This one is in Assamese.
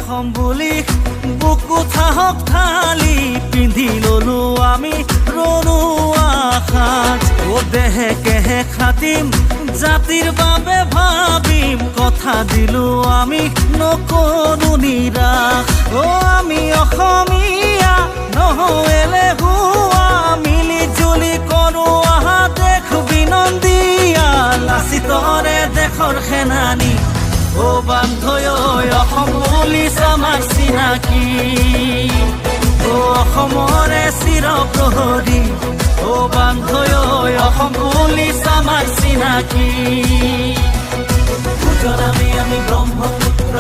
অসম বুলি বুকু সাহস ঢালি পিন্ধি ললো আমি ৰণুৱা সাজ দেহে কেহে খাটিম জাতিৰ বাবে ভাবিম কথা দিলো আমি নকৰো নিৰাশ আমি অসমীয়া নহ'লে হুৱা মিলি জুলি কৰো আহা দেশ বিনন্দিয়া লাচিতৰে দেশৰ সেনানী বান্ধৈ অসম পুলিচ আমাৰ চিনাকি অসমৰে চিৰ প্ৰহৰী বান্ধৈ অসম পুলিচ আমাৰ চিনাকি আমি ব্ৰহ্মপুত্ৰ